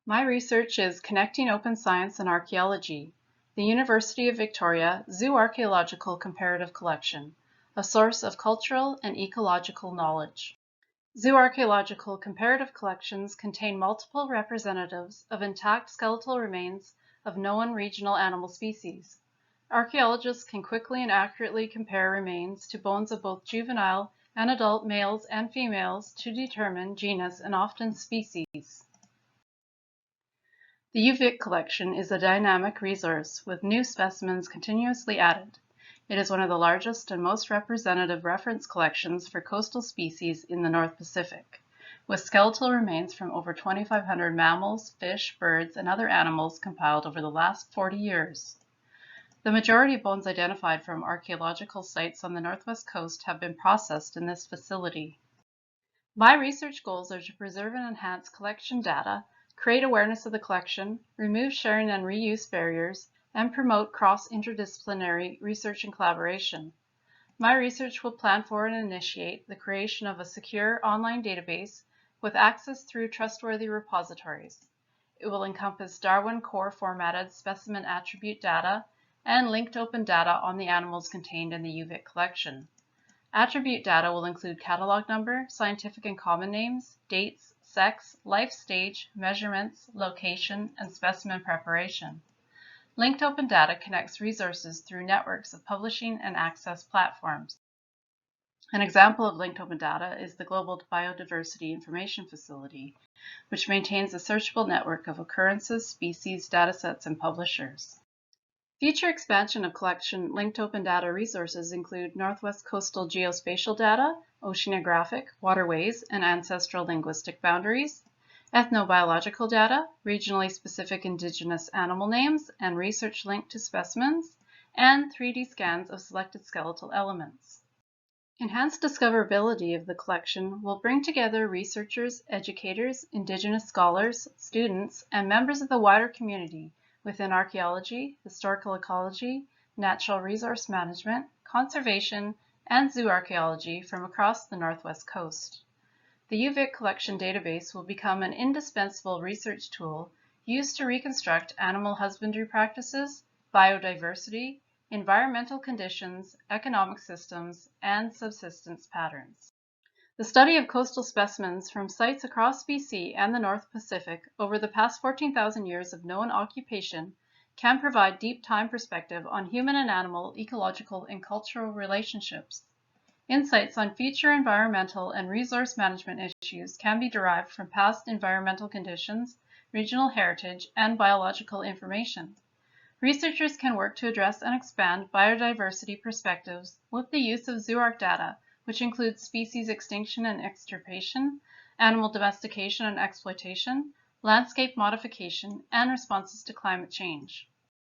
My research is Connecting Open Science and Archaeology, the University of Victoria Zooarchaeological Comparative Collection, a source of cultural and ecological knowledge. Zooarchaeological comparative collections contain multiple representatives of intact skeletal remains of known regional animal species. Archaeologists can quickly and accurately compare remains to bones of both juvenile and adult males and females to determine genus and often species. The UVic collection is a dynamic resource with new specimens continuously added. It is one of the largest and most representative reference collections for coastal species in the North Pacific, with skeletal remains from over 2,500 mammals, fish, birds, and other animals compiled over the last 40 years. The majority of bones identified from archaeological sites on the northwest coast have been processed in this facility. My research goals are to preserve and enhance collection data, create awareness of the collection, remove sharing and reuse barriers, and promote cross-interdisciplinary research and collaboration. My research will plan for and initiate the creation of a secure online database with access through trustworthy repositories. It will encompass Darwin Core formatted specimen attribute data and linked open data on the animals contained in the UVic collection. Attribute data will include catalog number, scientific and common names, dates, sex, life stage, measurements, location, and specimen preparation. Linked open data connects resources through networks of publishing and access platforms. An example of linked open data is the Global Biodiversity Information Facility, which maintains a searchable network of occurrences, species, datasets, and publishers. Future expansion of collection linked open data resources include Northwest Coastal Geospatial data, oceanographic, waterways, and ancestral linguistic boundaries, ethnobiological data, regionally specific indigenous animal names and research linked to specimens, and 3D scans of selected skeletal elements. Enhanced discoverability of the collection will bring together researchers, educators, indigenous scholars, students, and members of the wider community within archaeology, historical ecology, natural resource management, conservation, and zooarchaeology from across the Northwest Coast. The UVic collection database will become an indispensable research tool used to reconstruct animal husbandry practices, biodiversity, environmental conditions, economic systems, and subsistence patterns. The study of coastal specimens from sites across BC and the North Pacific over the past 14,000 years of known occupation can provide deep time perspective on human and animal ecological and cultural relationships. Insights on future environmental and resource management issues can be derived from past environmental conditions, regional heritage, and biological information. Researchers can work to address and expand biodiversity perspectives with the use of Zooarch data, which includes species extinction and extirpation, animal domestication and exploitation, landscape modification, and responses to climate change.